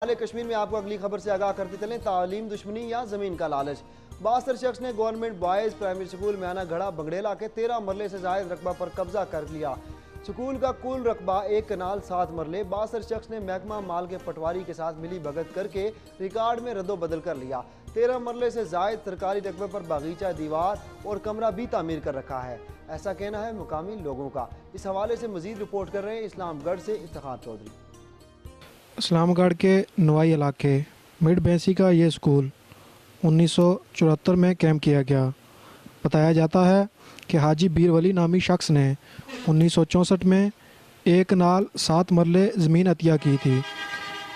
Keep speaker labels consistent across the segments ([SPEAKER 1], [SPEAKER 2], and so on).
[SPEAKER 1] کشمیر میں آپ کو اگلی خبر سے آگاہ کرتے چلیں۔ تعلیم دشمنی یا زمین کا لالچ، بااثر شخص نے گورنمنٹ بوائز پرائمری سکول میانہ گھڑا بنگڑیلا کے 13 مرلے سے زائد رقبہ پر قبضہ کر لیا۔ سکول کا کل رقبہ 1 کنال 7 مرلے بااثر شخص نے محکمہ مال کے پٹواری کے ساتھ ملی بھگت کر کے ریکارڈ میں رد و بدل کر لیا۔ 13 مرلے سے زائد سرکاری رقبے پر باغیچہ، دیوار اور کمرہ بھی تعمیر کر رکھا ہے، ایسا کہنا ہے مقامی لوگوں کا۔ اس حوالے سے مزید رپورٹ کر رہے ہیں اسلام گڑھ سے افتخار چودھری۔
[SPEAKER 2] اسلام گڑھ کے نوائی علاقے مڈ بینسی کا یہ اسکول 1974 میں قائم کیا گیا۔ بتایا جاتا ہے کہ حاجی بیر ولی نامی شخص نے 1964 میں 1 کنال 7 مرلے زمین عطیہ کی تھی،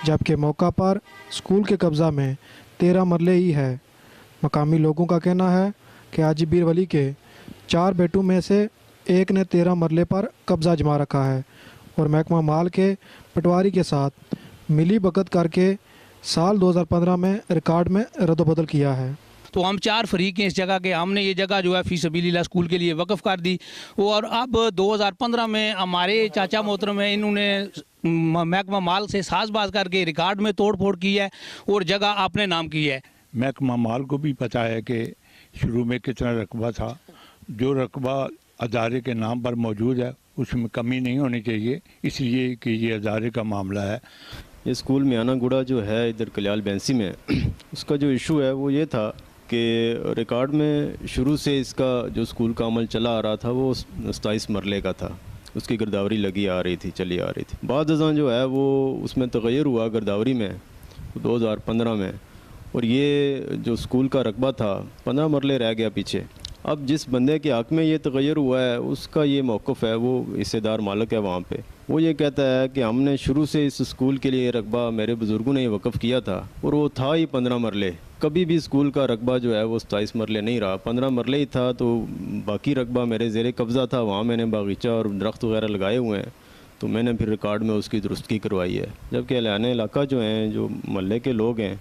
[SPEAKER 2] جبکہ موقع پر اسکول کے قبضہ میں 13 مرلے ہی ہے۔ مقامی لوگوں کا کہنا ہے کہ حاجی بیر ولی کے 4 بیٹوں میں سے ایک نے 13 مرلے پر قبضہ جما رکھا ہے اور محکمہ مال کے پٹواری کے ساتھ ملی بھگت کر کے سال 2015 میں ریکارڈ میں رد و بدل کیا ہے۔
[SPEAKER 3] تو ہم 4 فریق ہیں اس جگہ کے، ہم نے یہ جگہ جو ہے فی سبیل اللہ اسکول کے لیے وقف کر دی، اور اب 2015 میں ہمارے چاچا محترم ہیں، انہوں نے محکمہ مال سے ساز باز کر کے ریکارڈ میں توڑ پھوڑ کی ہے اور جگہ اپنے نام کی ہے۔
[SPEAKER 4] محکمہ مال کو بھی پتہ ہے کہ شروع میں کتنا رقبہ تھا، جو رقبہ ادارے کے نام پر موجود ہے اس میں کمی نہیں ہونی چاہیے، اس لیے کہ یہ ادارے کا معاملہ ہے۔
[SPEAKER 5] یہ اسکول میانہ گڑھا جو ہے ادھر کلیال بینسی میں، اس کا جو ایشو ہے وہ یہ تھا کہ ریکارڈ میں شروع سے اس کا جو اسکول کا عمل چلا آ رہا تھا وہ 27 مرلے کا تھا، اس کی گرداوری لگی آ رہی تھی، چلی آ رہی تھی۔ بعد ازاں جو ہے وہ اس میں تغیر ہوا گرداوری میں 2015 میں، اور یہ جو اسکول کا رقبہ تھا 15 مرلے رہ گیا پیچھے۔ اب جس بندے کے حق میں یہ تغیر ہوا ہے اس کا یہ موقف ہے، وہ حصے دار مالک ہے وہاں پہ، وہ یہ کہتا ہے کہ ہم نے شروع سے اس اسکول کے لیے رقبہ میرے بزرگوں نے وقف کیا تھا اور وہ تھا ہی 15 مرلے، کبھی بھی اسکول کا رقبہ جو ہے وہ 27 مرلے نہیں رہا، 15 مرلے ہی تھا، تو باقی رقبہ میرے زیر قبضہ تھا، وہاں میں نے باغیچہ اور درخت وغیرہ لگائے ہوئے ہیں، تو میں نے پھر ریکارڈ میں اس کی درستگی کروائی ہے۔ جبکہ اہلِ علاقہ جو ہیں، جو محلے کے لوگ ہیں،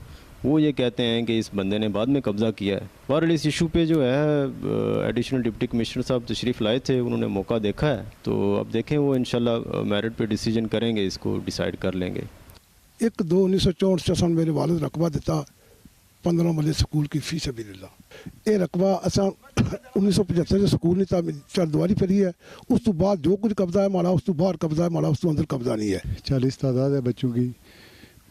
[SPEAKER 5] وہ یہ کہتے ہیں کہ اس بندے نے بعد میں قبضہ کیا ہے۔ بہرحال اس ایشو پہ جو ہے ایڈیشنل ڈپٹی کمشنر صاحب تشریف لائے تھے، انہوں نے موقع دیکھا ہے، تو اب دیکھیں وہ انشاءاللہ میرٹ پہ ڈیسیجن کریں گے، اس کو ڈیسائیڈ کر لیں گے۔
[SPEAKER 6] 1/2/1964 میرے والد رقبہ دیتا 15 مرلے سکول کی فی سبیل اللہ۔ یہ رقبہ اصا 1975 سے سکول نہیں تھا، چار دیواری پھری ہے، اس تو بعد جو کچھ قبضہ ہے مالا اس تو باہر قبضہ ہے مالا اس تو اندر قبضہ نہیں ہے۔
[SPEAKER 7] 40 تعداد ہے بچوں کی،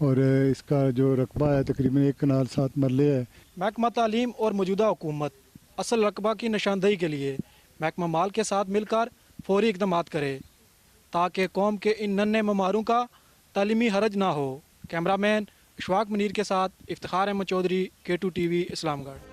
[SPEAKER 7] اور اس کا جو رقبہ ہے تقریباً 1 کنال 7 مرلے ہے۔
[SPEAKER 2] محکمہ تعلیم اور موجودہ حکومت اصل رقبہ کی نشاندہی کے لیے محکمہ مال کے ساتھ مل کر فوری اقدامات کرے تاکہ قوم کے ان ننھے مماروں کا تعلیمی حرج نہ ہو۔ کیمرہ مین اشفاق منیر کے ساتھ افتخار احمد چودھری، K2 TV، اسلام گڑھ۔